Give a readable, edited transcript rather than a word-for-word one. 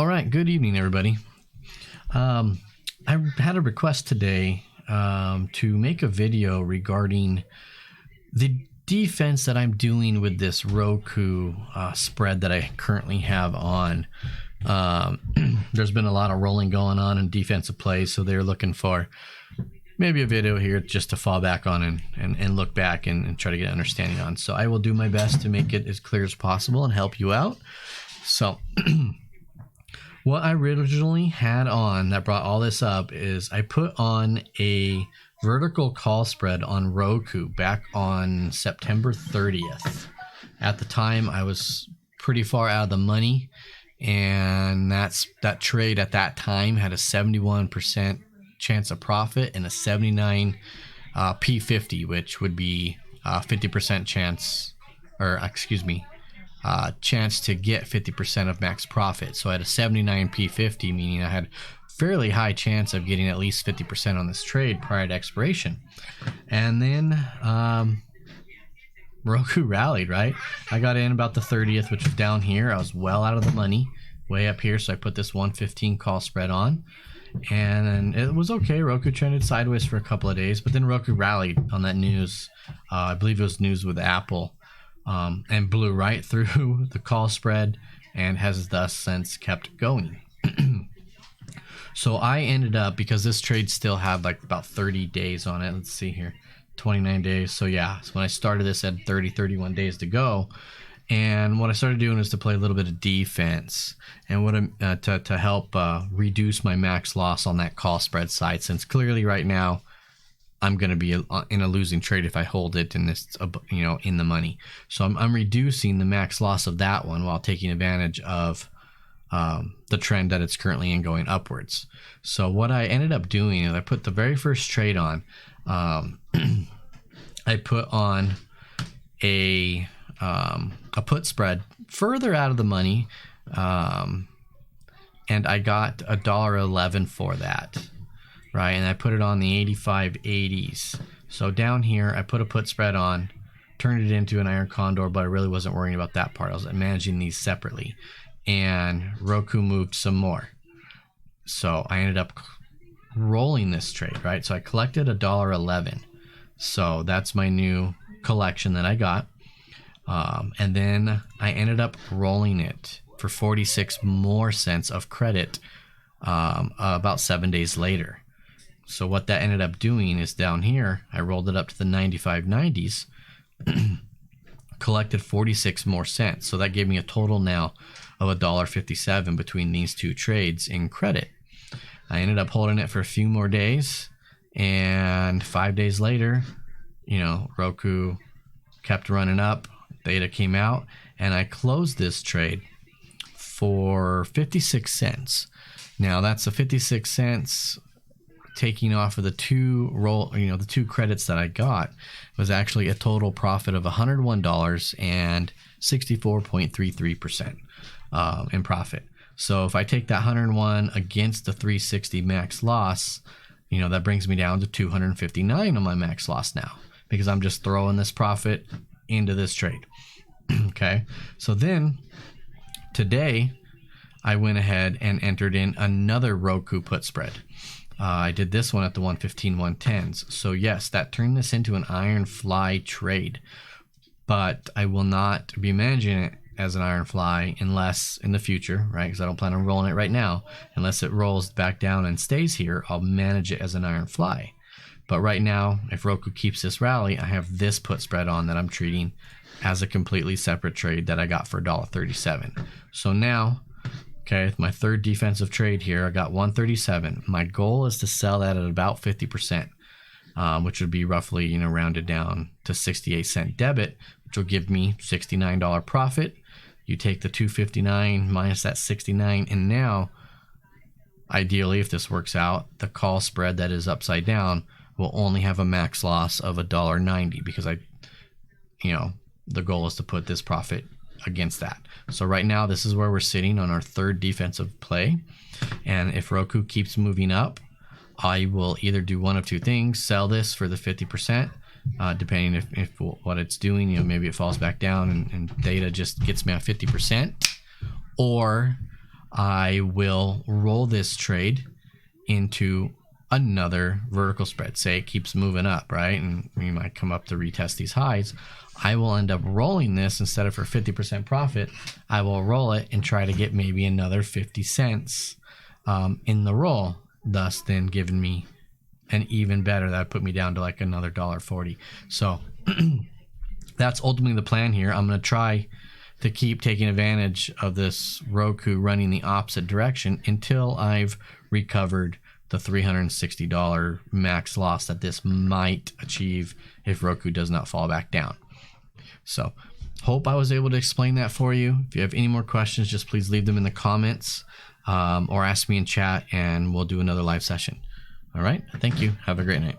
All right, good evening, everybody. I had a request today to make a video regarding the defense that I'm doing with this ROKU spread that I currently have on. There's been a lot of rolling going on in defensive plays, so they're looking for maybe a video here just to fall back on and look back and try to get an understanding on. So I will do my best to make it as clear as possible and help you out. So what I originally had on that brought all this up is I put on a vertical call spread on ROKU back on September 30th. At the time, I was pretty far out of the money, and that trade at that time had a 71% chance of profit and a 79 P50, which would be 50% chance, or excuse me, chance to get 50% of max profit. So I had a 79 P50, meaning I had fairly high chance of getting at least 50% on this trade prior to expiration. And then ROKU rallied, right? I got in about the 30th, which was down here. I was well out of the money, way up here. So I put this 115 call spread on, and it was okay. ROKU trended sideways for a couple of days, but then ROKU rallied on that news. I believe it was news with Apple. And blew right through the call spread and has thus since kept going. So I ended up, because this trade still had like about 30 days on it. Let's see here, 29 days. So yeah, so when I started this, I had 31 days to go. And what I started doing is to play a little bit of defense and what to help reduce my max loss on that call spread side, since clearly right now I'm going to be in a losing trade if I hold it and it's, in the money. So I'm reducing the max loss of that one while taking advantage of the trend that it's currently in, going upwards. So what I ended up doing is I put the very first trade on. I put on a put spread further out of the money, and I got $1.11 for that. Right, and I put it on the 85.80s. So down here, I put a put spread on, turned it into an iron condor, but I really wasn't worrying about that part. I was managing these separately, and ROKU moved some more. So I ended up rolling this trade, right? So I collected $1.11. So that's my new collection that I got, and then I ended up rolling it for 46 more cents of credit about 7 days later. So what that ended up doing is down here, I rolled it up to the 95.90s, collected 46 more cents. So that gave me a total now of $1.57 between these two trades in credit. I ended up holding it for a few more days, and 5 days later, ROKU kept running up, data came out, and I closed this trade for 56 cents. Now that's a 56 cents taking off of the the two credits that I got was actually a total profit of $101 and 64.33% in profit. So if I take that 101 against the 360 max loss, that brings me down to 259 on my max loss now, because I'm just throwing this profit into this trade. Okay, so then today I went ahead and entered in another ROKU put spread. I did this one at the 115 110s. So yes, that turned this into an iron fly trade, but I will not be managing it as an iron fly unless in the future, right? Because I don't plan on rolling it right now. Unless it rolls back down and stays here, I'll manage it as an iron fly. But right now, if ROKU keeps this rally, I have this put spread on that I'm treating as a completely separate trade that I got for $1.37. So now, okay, my third defensive trade here, I got 137. My goal is to sell that at about 50%, which would be roughly, rounded down to 68-cent debit, which will give me $69 profit. You take the 259 minus that 69, and now, ideally, if this works out, the call spread that is upside down will only have a max loss of $1.90, because the goal is to put this profit against that. So right now, this is where we're sitting on our third defensive play. And if ROKU keeps moving up, I will either do one of two things: sell this for the 50%, depending if what it's doing, maybe it falls back down and data just gets me at 50%, or I will roll this trade into another vertical spread. Say it keeps moving up, right? And we might come up to retest these highs. I will end up rolling this instead of for 50% profit. I will roll it and try to get maybe another 50 cents in the roll, thus then giving me an even better. That would put me down to like another $1.40. So that's ultimately the plan here. I'm going to try to keep taking advantage of this Roku running the opposite direction until I've recovered the $360 max loss that this might achieve if Roku does not fall back down. So hope I was able to explain that for you. If you have any more questions, just please leave them in the comments or ask me in chat and we'll do another live session. All right. Thank you. Have a great night.